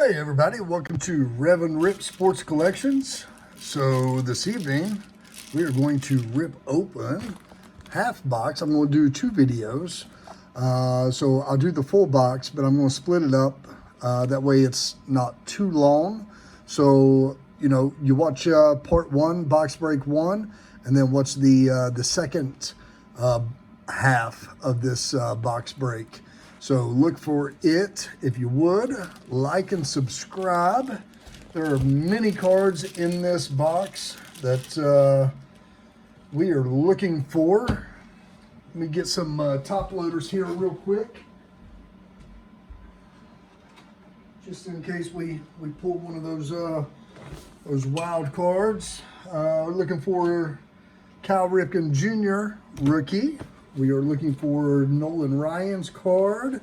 Hey everybody, welcome to Rev-n-Rip Sports Collections. So this evening we are going to rip open half box. I'm going to do two videos. So I'll do the full box, but I'm going to split it up. That way it's not too long. So, you watch part one, box break one, and then watch the second half of this box break. So look for it. If you would, like and subscribe. There are many cards in this box that we are looking for. Let me get some top loaders here real quick. Just in case we pull one of those wild cards. We're looking for Cal Ripken Jr. rookie. We are looking for Nolan Ryan's card,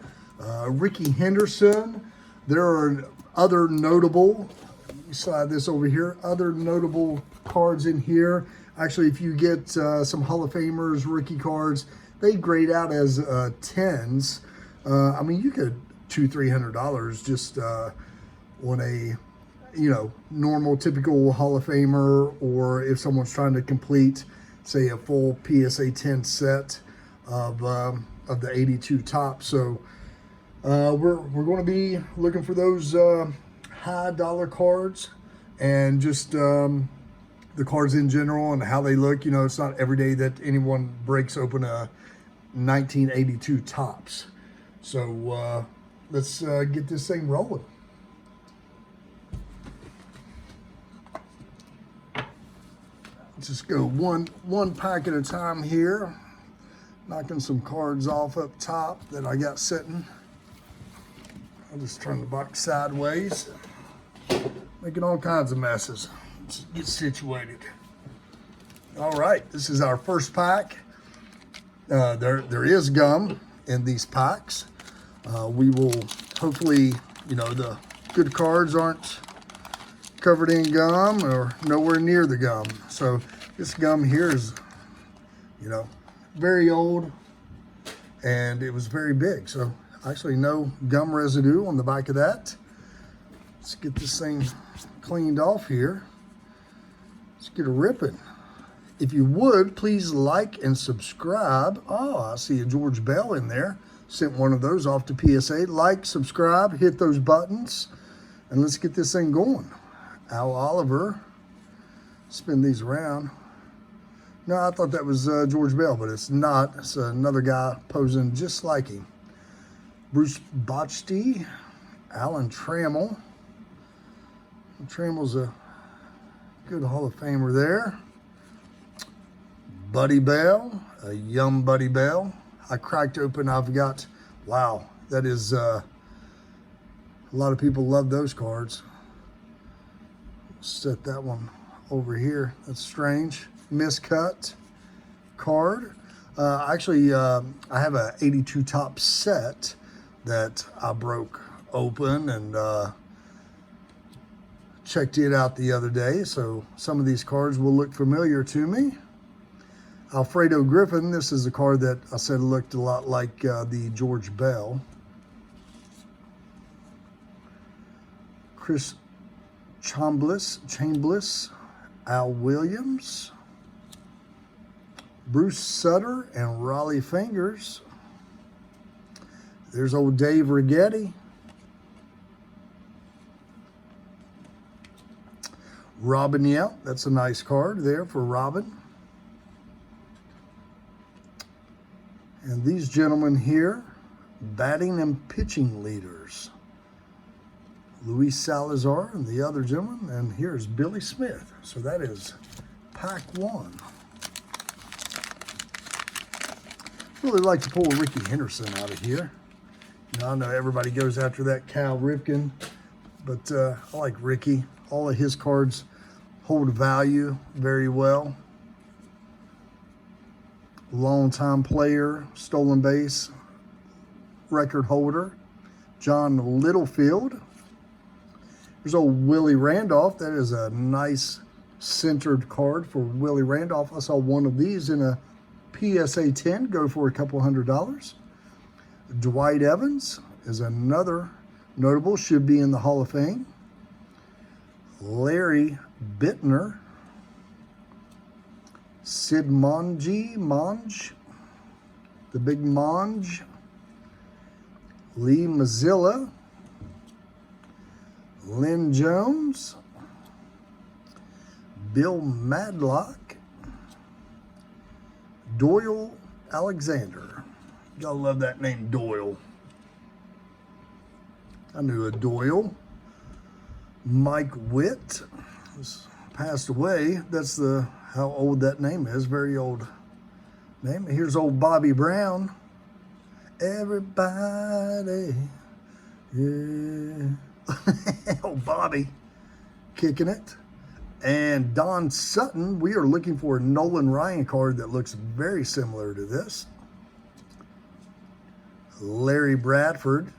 Ricky Henderson. There are other notable, let me slide this over here, other notable cards in here. Actually, if you get some Hall of Famers rookie cards, they grade out as 10s. I mean, you could $200-300 just on a normal, typical Hall of Famer, or if someone's trying to complete, say, a full PSA 10 set of the 82 top. So we're going to be looking for those high dollar cards and just the cards in general and how they look. It's not every day that anyone breaks open a 1982 tops. So let's get this thing rolling. Let's just go one pack at a time here. Knocking some cards off up top that I got sitting. I'll just turn the box sideways. Making all kinds of messes. Let's get situated. All right, this is our first pack. There is gum in these packs. We will hopefully, the good cards aren't covered in gum or nowhere near the gum. So this gum here is, very old, and it was very big. So actually no gum residue on the back of that. Let's get this thing cleaned off here. Let's get a ripping. If you would, please like and subscribe. Oh, I see a George Bell in there. Sent one of those off to PSA. Like, subscribe, hit those buttons, and let's get this thing going. Al Oliver. Spin these around. No, I thought that was George Bell, but it's not. It's another guy posing just like him. Bruce Bochy, Alan Trammell. Trammell's a good Hall of Famer there. Buddy Bell, a young Buddy Bell. I cracked open, I've got, wow, that is, a lot of people love those cards. Set that one over here. That's strange. Miscut card. Actually, I have a 82 top set that I broke open and checked it out the other day. So some of these cards will look familiar to me. Alfredo Griffin. This is a card that I said looked a lot like the George Bell. Chris Chambliss, Al Williams. Bruce Sutter and Raleigh Fingers. There's old Dave Righetti. Robin Yount, that's a nice card there for Robin. And these gentlemen here, batting and pitching leaders. Luis Salazar and the other gentleman, and here's Billy Smith. So that is pack one. Really like to pull Ricky Henderson out of here. I know everybody goes after that Cal Ripken, but I like Ricky. All of his cards hold value very well. Long-time player, stolen base record holder, John Littlefield. There's old Willie Randolph. That is a nice centered card for Willie Randolph. I saw one of these in a PSA 10 go for a couple $100. Dwight Evans is another Notable, should be in the Hall of Fame. Larry Bittner. Sid Monge, the big Monge. Lee Mazzilla. Lynn Jones. Bill Madlock. Doyle Alexander. Gotta love that name, Doyle. I knew a Doyle. Mike Witt passed away. That's how old that name is. Very old name. Here's old Bobby Brown. Everybody, yeah. Oh, Bobby, kicking it. And Don Sutton, we are looking for a Nolan Ryan card that looks very similar to this. Larry Bradford.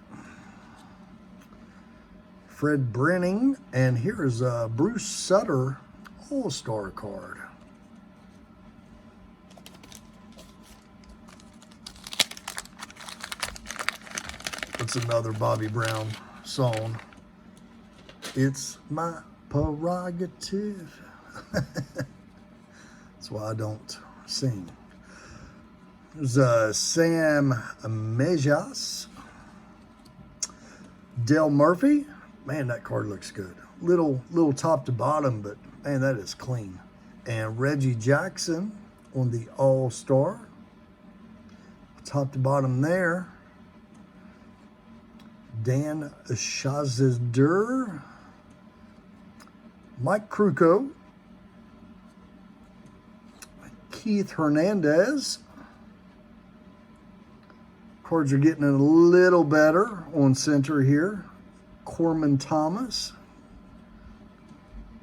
Fred Brenning. And here is a Bruce Sutter All-Star card. It's another Bobby Brown song. It's my prerogative. That's why I don't sing. There's Sam Mejas. Dale Murphy. Man, that card looks good. Little top to bottom, but man, that is clean. And Reggie Jackson on the All-Star. Top to bottom there. Dan Shazider. Mike Krukow. Keith Hernandez. Cards are getting a little better on center here. Corman Thomas.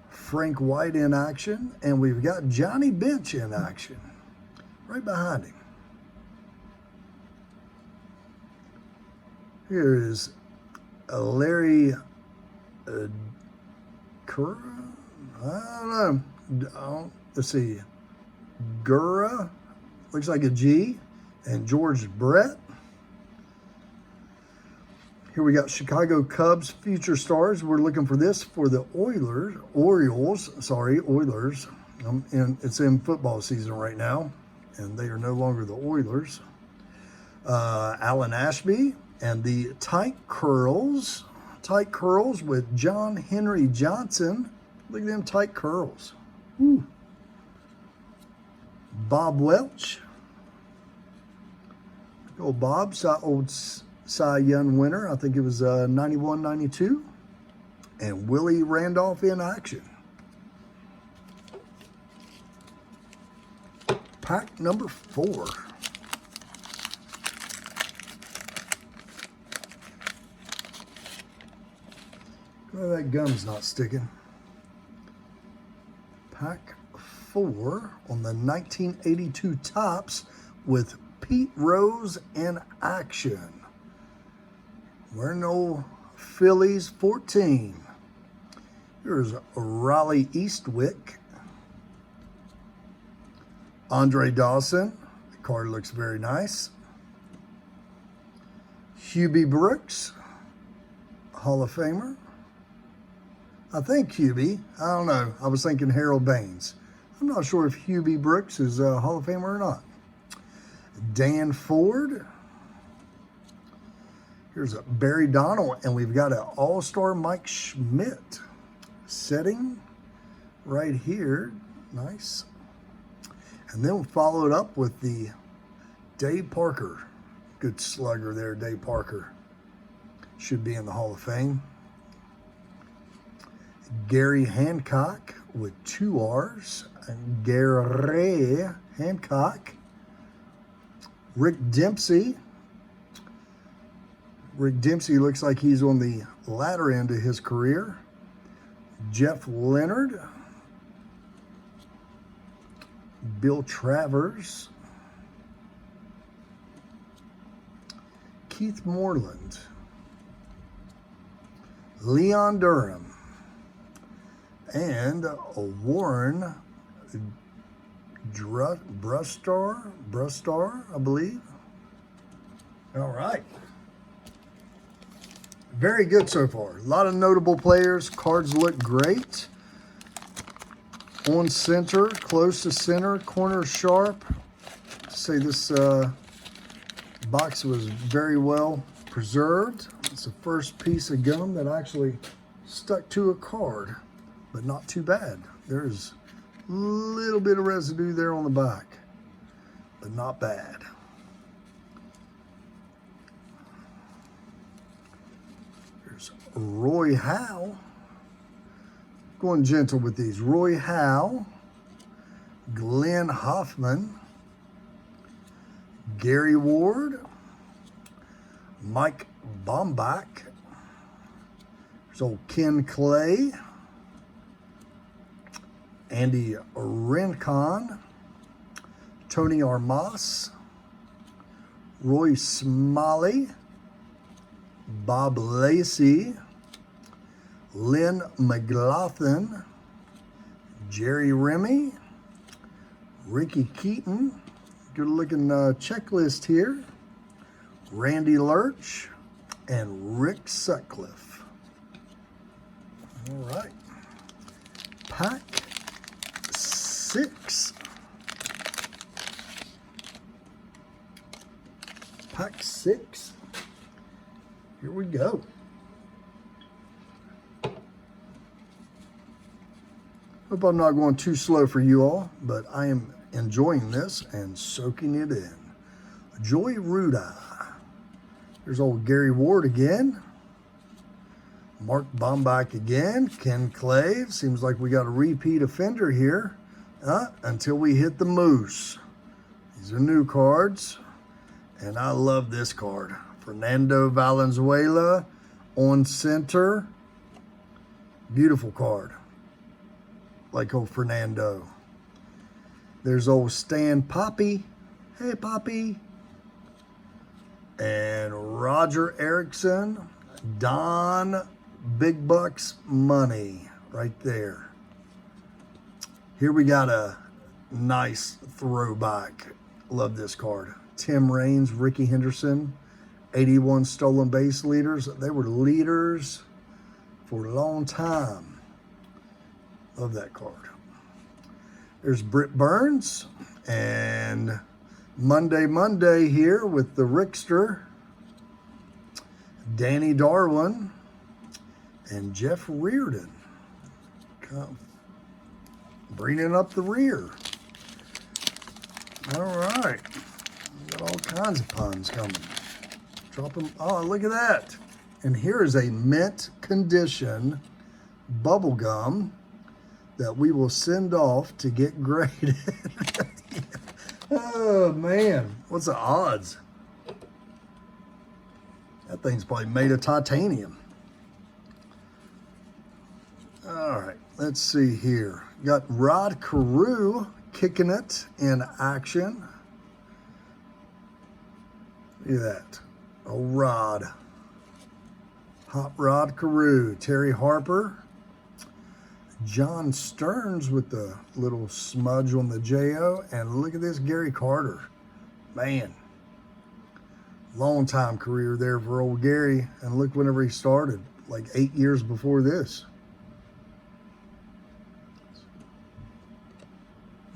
Frank White in action. And we've got Johnny Bench in action. Right behind him. Here is Larry Cura. I don't know. Let's see. Gura. Looks like a G. And George Brett. Here we got Chicago Cubs Future Stars. We're looking for this for the Orioles. And it's in football season right now, and they are no longer the Oilers. Alan Ashby and the Tight Curls with John Henry Johnson. Look at them tight curls. Woo. Bob Welch. Old Bob, old Cy Young winner. I think it was 91-92. And Willie Randolph in action. Pack number 4. Well, that gum's not sticking. Pack 4 on the 1982 Topps with Pete Rose in action. We're no Phillies 14. Here's Raleigh Eastwick. Andre Dawson. The card looks very nice. Hubie Brooks, Hall of Famer. I think Hubie. I don't know. I was thinking Harold Baines. I'm not sure if Hubie Brooks is a Hall of Famer or not. Dan Ford. Here's a Barry Donnell, and we've got an All-Star Mike Schmidt setting right here. Nice. And then we'll follow it up with the Dave Parker. Good slugger there, Dave Parker. Should be in the Hall of Fame. Gary Hancock with 2 R's. And Gary Hancock. Rick Dempsey. Rick Dempsey looks like he's on the latter end of his career. Jeff Leonard. Bill Travers. Keith Moreland. Leon Durham. And Warren Brustar, I believe. All right. Very good so far. A lot of notable players. Cards look great. On center, close to center, corner sharp. Say this box was very well preserved. It's the first piece of gum that actually stuck to a card, but not too bad. There's a little bit of residue there on the back, but not bad. There's Roy Howe. Going gentle with these. Roy Howe, Glenn Hoffman, Gary Ward, Mike Bombach, there's old Ken Clay, Andy Rincon, Tony Armas, Roy Smalley, Bob Lacey, Lynn McLaughlin, Jerry Remy, Ricky Keaton, good looking checklist here, Randy Lurch, and Rick Sutcliffe. All right, pack 6. Pack 6. Here we go. Hope I'm not going too slow for you all, but I am enjoying this and soaking it in. Joey Ruda. There's old Gary Ward again. Mark Bombach again. Ken Clave. Seems like we got a repeat offender here until we hit the Moose. These are new cards, and I love this card. Fernando Valenzuela on center. Beautiful card. Like old Fernando. There's old Stan Poppy. Hey, Poppy. And Roger Erickson. Don Big Bucks Money right there. Here we got a nice throwback. Love this card. Tim Raines, Ricky Henderson. 81 stolen base leaders. They were leaders for a long time. Love that card. There's Britt Burns and Monday here with the Rickster, Danny Darwin, and Jeff Reardon. Come bringing up the rear. All right. Got all kinds of puns coming. Drop them. Oh, look at that. And here is a mint condition bubble gum that we will send off to get graded. Oh, man. What's the odds? That thing's probably made of titanium. All right, let's see here. Got Rod Carew kicking it in action. Look at that. Oh, Rod. Hot Rod Carew. Terry Harper. John Stearns with the little smudge on the JO. And look at this, Gary Carter. Man. Long time career there for old Gary. And look whenever he started. Like 8 years before this.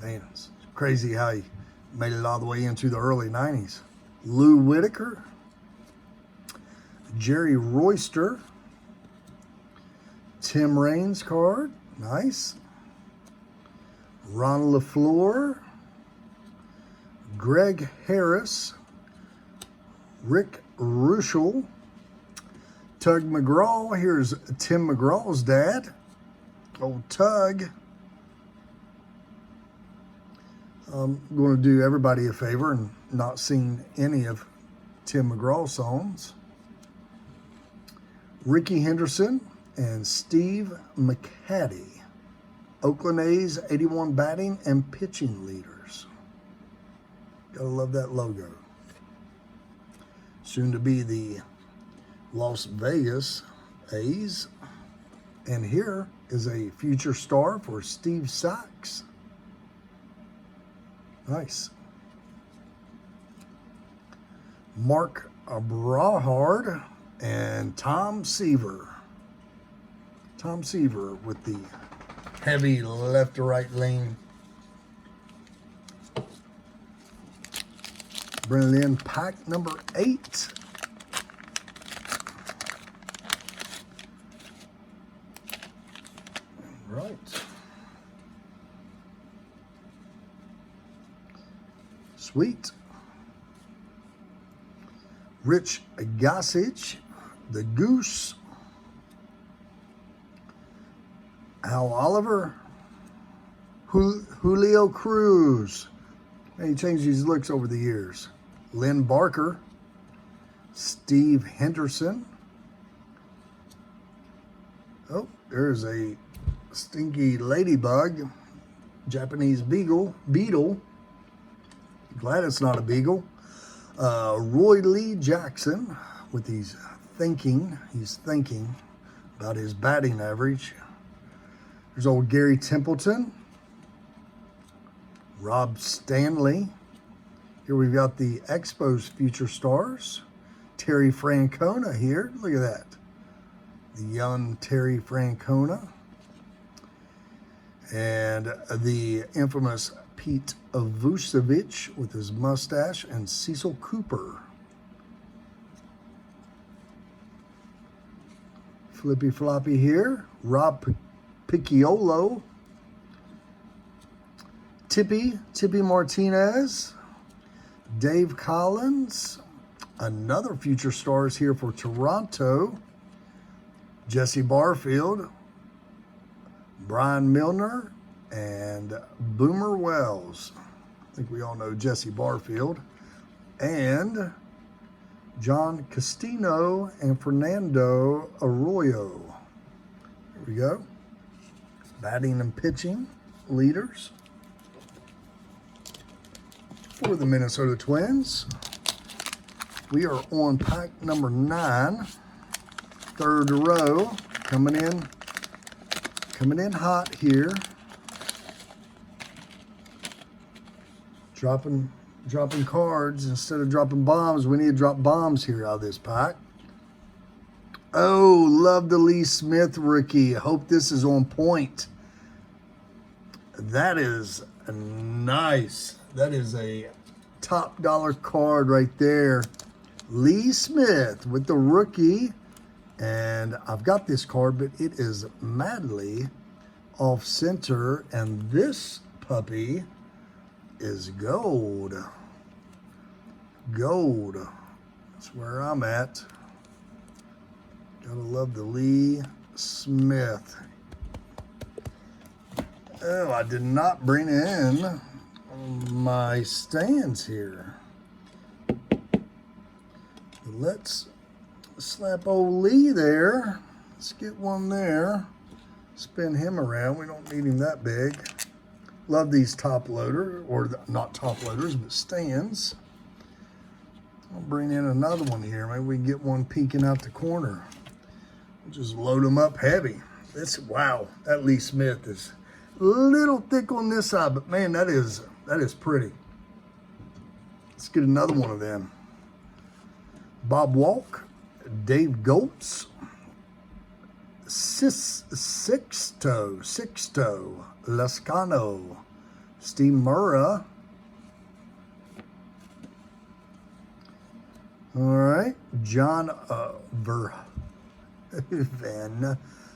Man, it's crazy how he made it all the way into the early 90s. Lou Whitaker. Jerry Royster. Tim Raines card. Nice. Ron LaFleur. Greg Harris. Rick Ruschel. Tug McGraw. Here's Tim McGraw's dad. Old Tug. I'm going to do everybody a favor and not sing any of Tim McGraw's songs. Ricky Henderson and Steve McCaddy. Oakland A's 81 batting and pitching leaders. Gotta love that logo. Soon to be the Las Vegas A's. And here is a future star for Steve Sachs. Nice. Mark Brahard and Tom Seaver. Tom Seaver with the heavy left to right lane. Bringing in pack number 8. Right. Sweet. Rich Gossage, the Goose. Al Oliver. Julio Cruz. He changed his looks over the years. Lynn Barker. Steve Henderson. Oh, there's a stinky ladybug. Japanese beetle. Glad it's not a beagle. Roy Lee Jackson with his thinking. He's thinking about his batting average. There's old Gary Templeton. Rob Stanley. Here we've got the Expos future stars. Terry Francona here. Look at that. The young Terry Francona. And the infamous Pete Vucevic with his mustache, and Cecil Cooper. Flippy floppy here. Rob Picciolo. Tippy Martinez. Dave Collins. Another future stars here for Toronto. Jesse Barfield. Brian Milner. And Boomer Wells. I think we all know Jesse Barfield. And John Castino and Fernando Arroyo. Here we go. Batting and pitching leaders for the Minnesota Twins. We are on pack number 9. Third row. Coming in hot here. Dropping cards instead of dropping bombs. We need to drop bombs here out of this pack. Oh, love the Lee Smith rookie. Hope this is on point. That is nice. That is a top dollar card right there. Lee Smith with the rookie. And I've got this card, but it is madly off center. And this puppy is gold. Gold. That's where I'm at. Gotta love the Lee Smith. Oh, I did not bring in my stands here. Let's slap old Lee there. Let's get one there. Spin him around. We don't need him that big. Love these top loader, or not top loaders, but stands. I'll bring in another one here. Maybe we can get one peeking out the corner. We'll just load them up heavy. Wow, that Lee Smith is a little thick on this side, but man, that is pretty. Let's get another one of them. Bob Walk, Dave Goltz, Sixto Lascano, Steve Murrah. All right, John Vervan,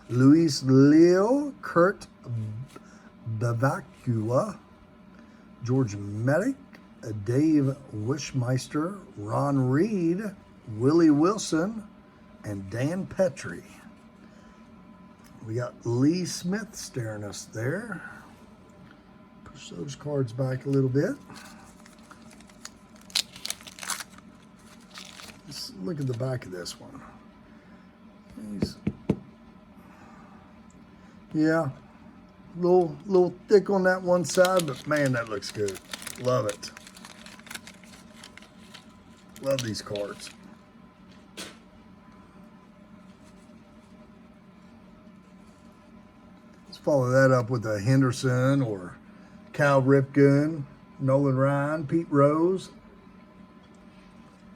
Luis Leo, Kurt Bavacua, George Medic, Dave Wishmeister, Ron Reed, Willie Wilson, and Dan Petrie. We got Lee Smith staring us there. Push those cards back a little bit. Let's look at the back of this one. Yeah, a little thick on that one side, but man, that looks good. Love it. Love these cards. Follow that up with a Henderson or Cal Ripken, Nolan Ryan, Pete Rose,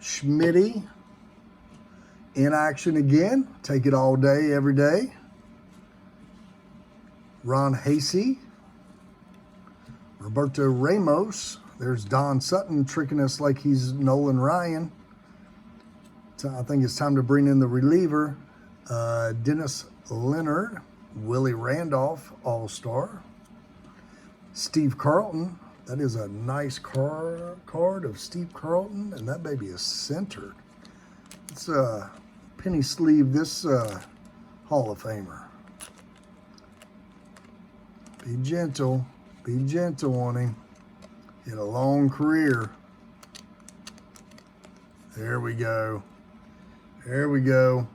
Schmitty, in action again. Take it all day, every day. Ron Hasey. Roberto Ramos. There's Don Sutton tricking us like he's Nolan Ryan. So I think it's time to bring in the reliever. Dennis Leonard. Willie Randolph, All-Star. Steve Carlton. That is a nice card of Steve Carlton, and that baby is centered. Let's penny sleeve this Hall of Famer. Be gentle on him. He had a long career. There we go. There we go.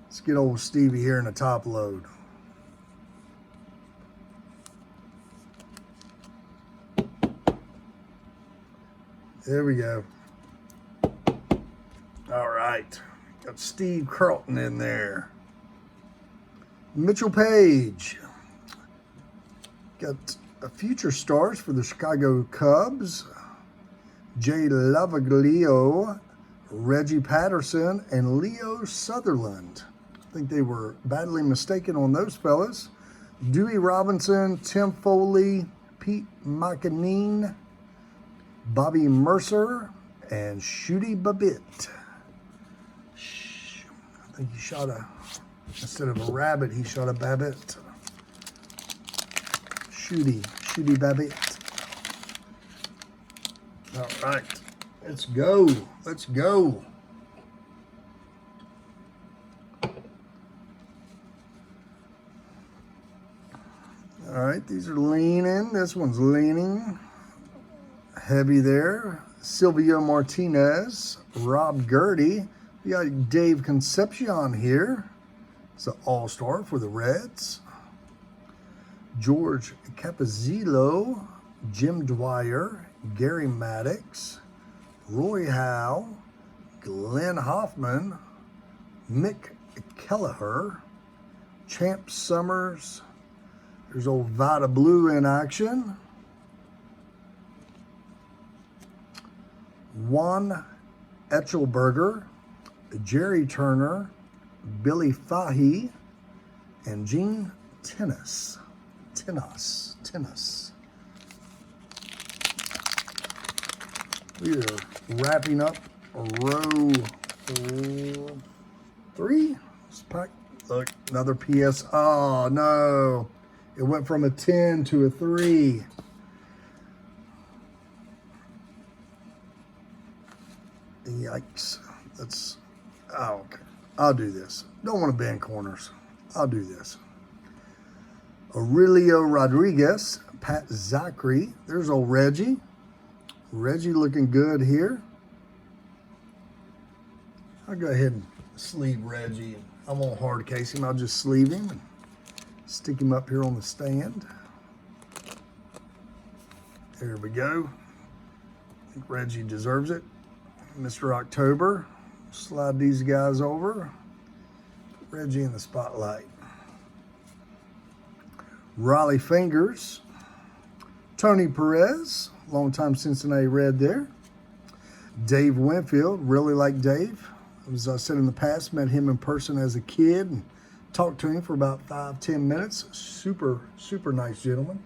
Let's get old Stevie here in the top load. There we go. All right. Got Steve Carlton in there. Mitchell Page. Got a future stars for the Chicago Cubs. Jay Lavaglio, Reggie Patterson, and Leo Sutherland. I think they were badly mistaken on those fellas. Dewey Robinson, Tim Foley, Pete McEneen, Bobby Mercer, and Shooty Babbitt. I think he shot instead of a rabbit, he shot a Babbitt. Shooty Babbitt. All right, let's go. Let's go. All right, these are leaning. This one's leaning. Heavy there. Silvio Martinez, Rob Gertie. We got Dave Concepcion here. It's an all-star for the Reds. George Capizillo, Jim Dwyer, Gary Maddox, Roy Howe, Glenn Hoffman, Mick Kelleher, Champ Summers. There's old Vita Blue in action. Juan Etchelberger, Jerry Turner, Billy Fahey, and Gene Tennis. We are wrapping up row 3. Let's pack. Look, another PS. Oh, no. It went from a 10 to a 3. Yikes. That's, oh, okay. I'll do this. Don't want to bend corners. I'll do this. Aurelio Rodriguez, Pat Zachary. There's old Reggie. Reggie looking good here. I'll go ahead and sleeve Reggie. I won't hard case him. I'll just sleeve him and stick him up here on the stand. There we go. I think Reggie deserves it. Mr. October. Slide these guys over. Put Reggie in the spotlight. Raleigh Fingers. Tony Perez. Longtime Cincinnati Red there. Dave Winfield. Really like Dave. As I said in the past, met him in person as a kid and talked to him for about 5-10 minutes. Super nice gentleman.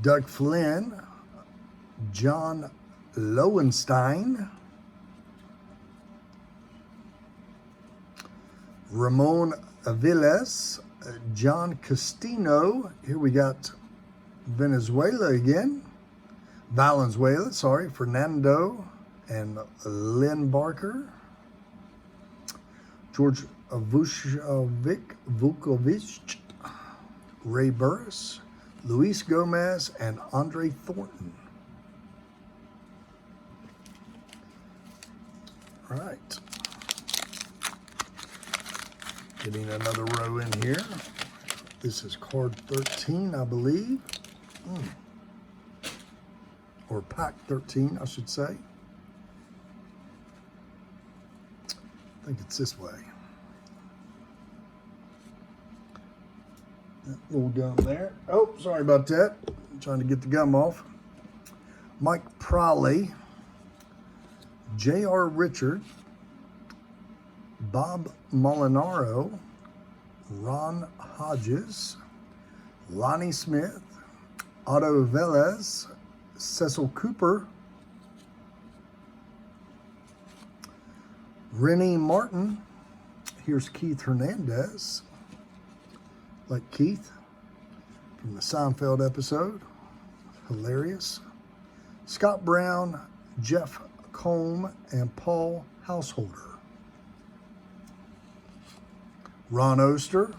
Doug Flynn. John Lowenstein. Ramon Aviles. John Castino. Here we got Valenzuela again. Fernando and Lynn Barker. George Vukovic, Ray Burris, Luis Gomez, and Andre Thornton. All right. Getting another row in here. This is card 13, I believe. Or pack 13, I should say. I think it's this way. That little gum there. Oh, sorry about that. I'm trying to get the gum off. Mike Prowley. J.R. Richard, Bob Molinaro, Ron Hodges, Lonnie Smith, Otto Velez, Cecil Cooper, Rennie Martin. Here's Keith Hernandez, like Keith from the Seinfeld episode, hilarious. Scott Brown, Jeff Combe, and Paul Householder. Ron Oster,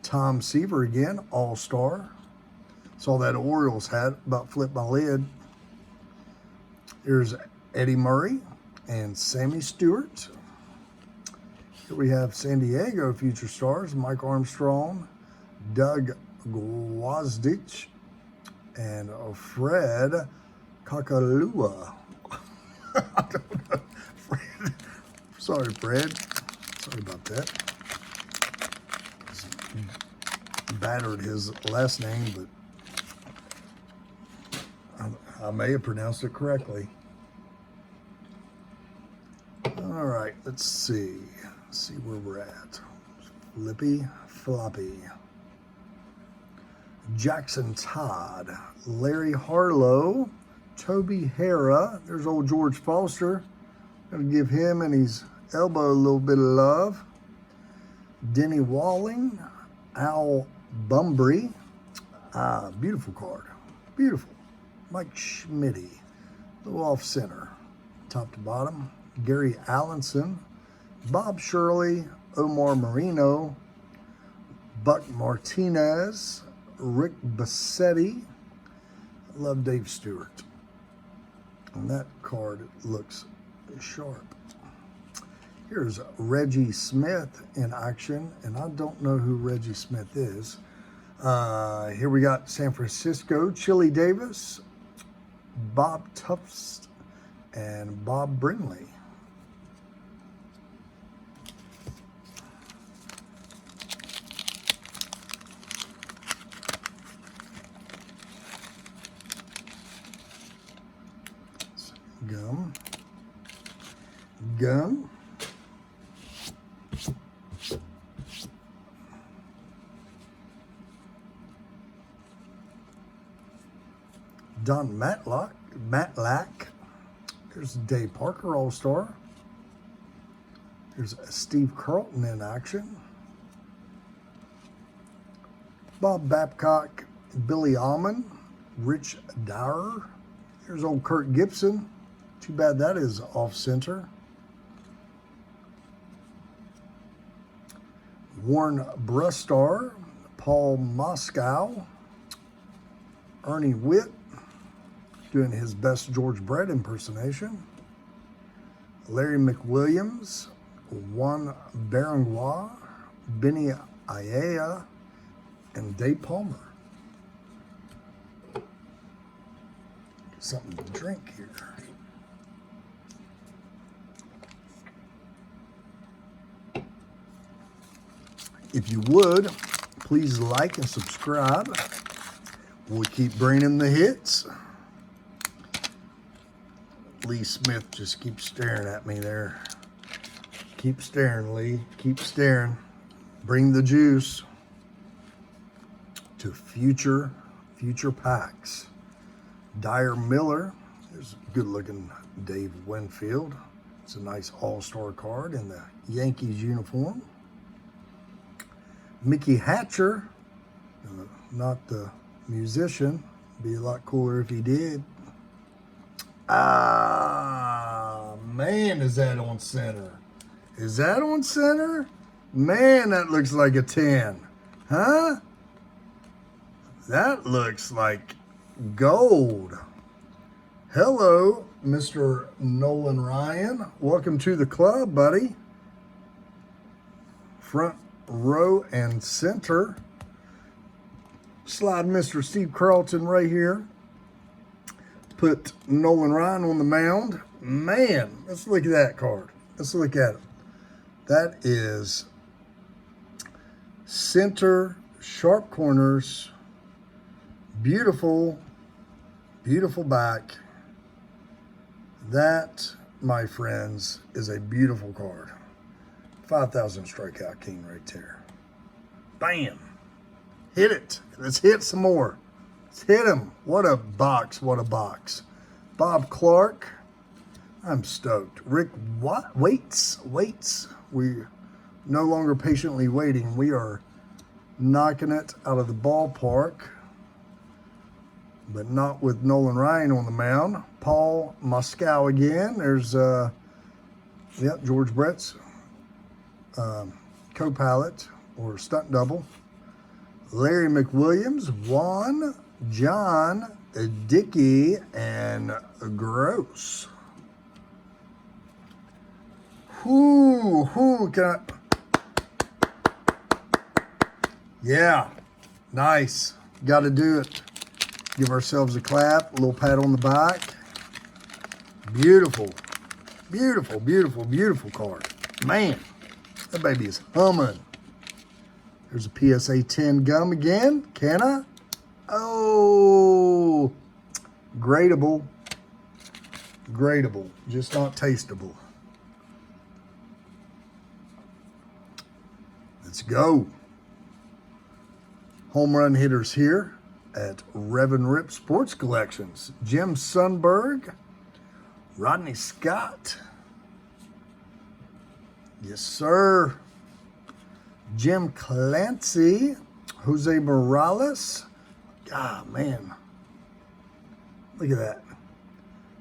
Tom Seaver again, all-star. Saw that Orioles hat, about flipped my lid. Here's Eddie Murray and Sammy Stewart. Here we have San Diego future stars, Mike Armstrong, Doug Gwozdich, and Fred Kakalua. I don't know. Fred. Sorry, Fred. Sorry about that. Battered his last name, but I may have pronounced it correctly. All right, let's see. Let's see where we're at. Flippy Floppy. Jackson Todd, Larry Harlow, Toby Hara. There's old George Foster. Gonna give him and his elbow a little bit of love. Denny Walling, Al Bumbry. Beautiful card. Beautiful. Mike Schmitty, a little off center, top to bottom. Gary Allenson, Bob Shirley, Omar Marino, Buck Martinez, Rick Bassetti. I love Dave Stewart. And that card looks sharp. Here's Reggie Smith in action, and I don't know who Reggie Smith is. Here we got San Francisco, Chili Davis, Bob Tufts, and Bob Brinley. Gum. Don Matlack. There's Dave Parker, All-Star. There's Steve Carlton in action. Bob Babcock, Billy Almond, Rich Dowrer. There's old Kurt Gibson. Too bad that is off-center. Warren Brustar, Paul Moscow, Ernie Witt, doing his best George Brett impersonation. Larry McWilliams, Juan Berenguer, Benny Ayala, and Dave Palmer. Get something to drink here. If you would, please like and subscribe. We'll keep bringing the hits. Lee Smith just keeps staring at me there. Keep staring, Lee. Keep staring. Bring the juice to future packs. Dyer Miller. There's a good-looking Dave Winfield. It's a nice all-star card in the Yankees uniform. Mickey Hatcher, not the musician. Be a lot cooler if he did. Man, is that on center? Is that on center? Man, that looks like a 10. Huh? That looks like gold. Hello, Mr. Nolan Ryan. Welcome to the club, buddy. Front row and center. Slide Mr. Steve Carlton right here. Put Nolan Ryan on the mound. Man, let's look at that card. Let's look at it. That is center, sharp corners, beautiful, beautiful back. That my friends, is a beautiful card. 5,000 strikeout king right there. Bam. Hit it. Let's hit some more. Let's hit him. What a box. What a box. Bob Clark. I'm stoked. Rick waits. We're no longer patiently waiting. We are knocking it out of the ballpark. But not with Nolan Ryan on the mound. Paul Moscow again. There's, George Brett's co-pilot or stunt double. Larry McWilliams, Juan, John, Dickey, and Gross. Yeah, nice. Got to do it. Give ourselves a clap, a little pat on the back. Beautiful, beautiful, beautiful, beautiful card. Man, that baby is humming. There's a PSA 10 gum again. Can I? Oh, gradable. Gradable, just not tasteable. Let's go. Home run hitters here at Rev-n-Rip Sports Collections. Jim Sundberg, Rodney Scott. Yes, sir. Jim Clancy, Jose Morales. God, man. Look at that.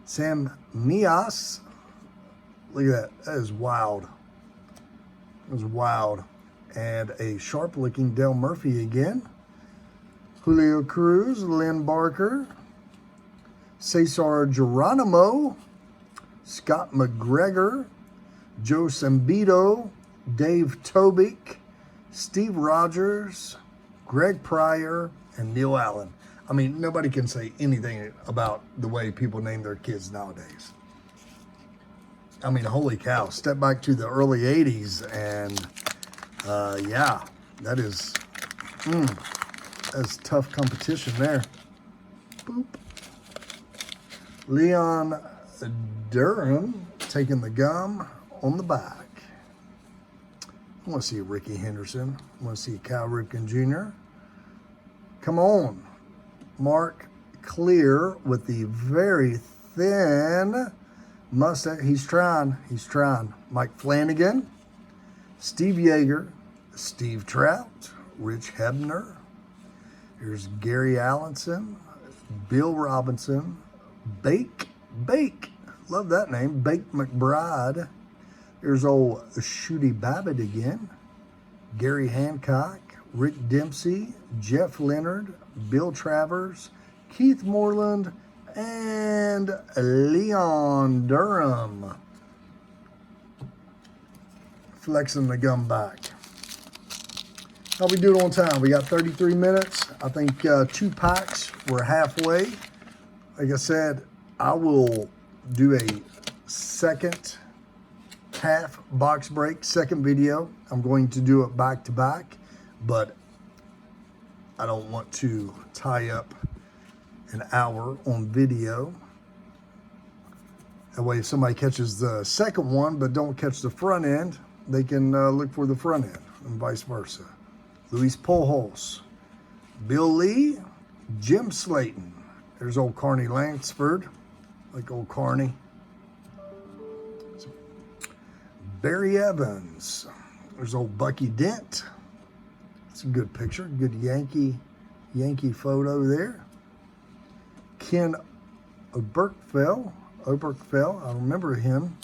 Sam Mias. Look at that. That is wild. That was wild. And a sharp-looking Dale Murphy again. Julio Cruz, Lynn Barker, Cesar Geronimo, Scott McGregor, Joe Sambito, Dave Tobick, Steve Rogers, Greg Pryor, and Neil Allen. I mean, nobody can say anything about the way people name their kids nowadays. I mean, holy cow. Step back to the early 80s, and yeah, that is... That's tough competition there. Boop. Leon Durham taking the gum on the back. I want to see a Ricky Henderson. I want to see a Cal Ripken Jr. Come on. Mark Clear with the very thin mustache. He's trying. He's trying. Mike Flanagan. Steve Yeager. Steve Trout. Rich Hebner. Here's Gary Allenson, Bill Robinson, Bake, love that name, Bake McBride. There's old Shooty Babbitt again, Gary Hancock, Rick Dempsey, Jeff Leonard, Bill Travers, Keith Moreland, and Leon Durham. Flexing the gum back. How we doing on time? We got 33 minutes. I think 2 packs. We're halfway. Like I said, I will do a second half box break, second video. I'm going to do it back to back, but I don't want to tie up an hour on video. That way, if somebody catches the second one but don't catch the front end, they can look for the front end and vice versa. Luis Pujols, Bill Lee, Jim Slayton. There's old Carney Lansford, like old Carney. Barry Evans. There's old Bucky Dent. It's a good picture, good Yankee photo there. Ken Oberkfell, I remember him.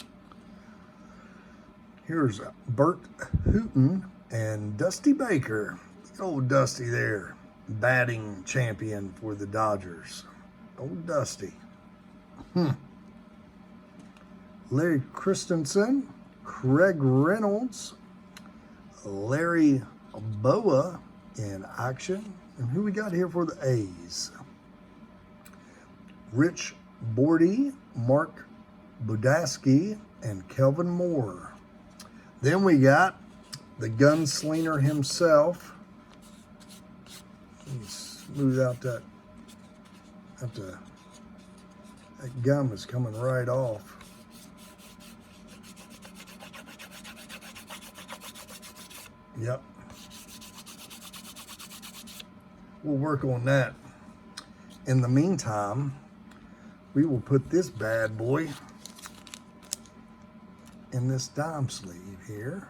Here's Bert Hooton and Dusty Baker. Old Dusty there, batting champion for the Dodgers. Old Dusty. Larry Christensen, Craig Reynolds, Larry Boa in action. And who we got here for the A's? Rich Bordy, Mark Budaski, and Kelvin Moore. Then we got the gunslinger himself. Let me smooth out that. That gum is coming right off. Yep. We'll work on that. In the meantime, we will put this bad boy in this dime sleeve here.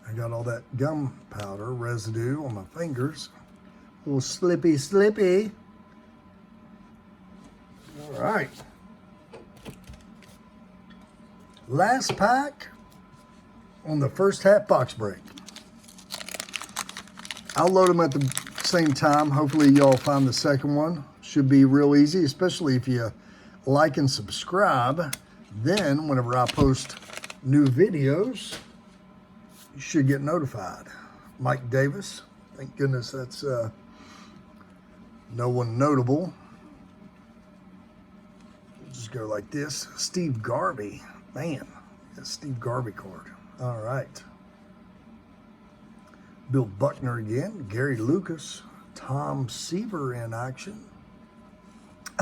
I got all that gunpowder residue on my fingers. A little slippy. All right. Last pack on the first half box break. I'll load them at the same time. Hopefully y'all find the second one. Should be real easy, especially if you like and subscribe. Then whenever I post new videos, you should get notified. Mike Davis. Thank goodness that's no one notable. Just go like this. Steve Garvey. Man, that's Steve Garvey card. All right. Bill Buckner again. Gary Lucas. Tom Seaver in action.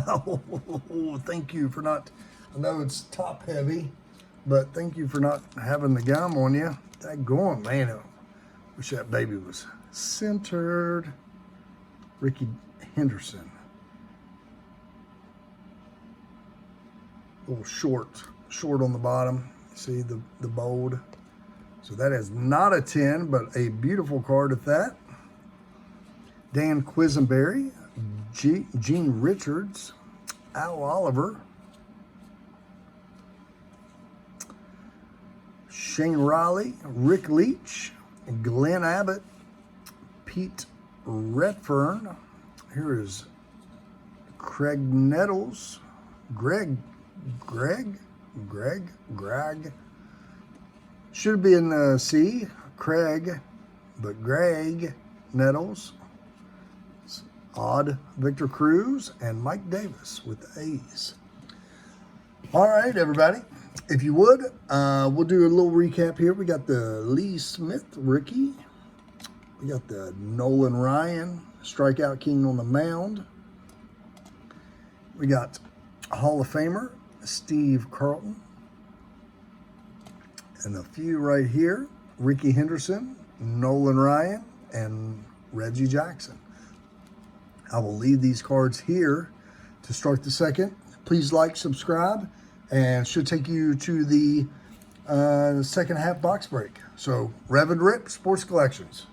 Oh, thank you for not, I know it's top heavy, but thank you for not having the gum on you. Daggone, man. I wish that baby was centered. Ricky Henderson. A little short on the bottom. See the bold. So that is not a 10, but a beautiful card at that. Dan Quisenberry, Gene Richards, Al Oliver, Shane Riley, Rick Leach, Glenn Abbott, Pete Redfern. Here is Craig Nettles, Greg. Should be in C, Craig, but Greg Nettles. Odd, Victor Cruz, and Mike Davis with the A's. All right, everybody. If you would, we'll do a little recap here. We got the Lee Smith rookie. We got the Nolan Ryan, strikeout king on the mound. We got Hall of Famer Steve Carlton. And a few right here. Ricky Henderson, Nolan Ryan, and Reggie Jackson. I will leave these cards here to start the second. Please like, subscribe, and should take you to the second half box break. So, Rev-n-Rip Sports Collections.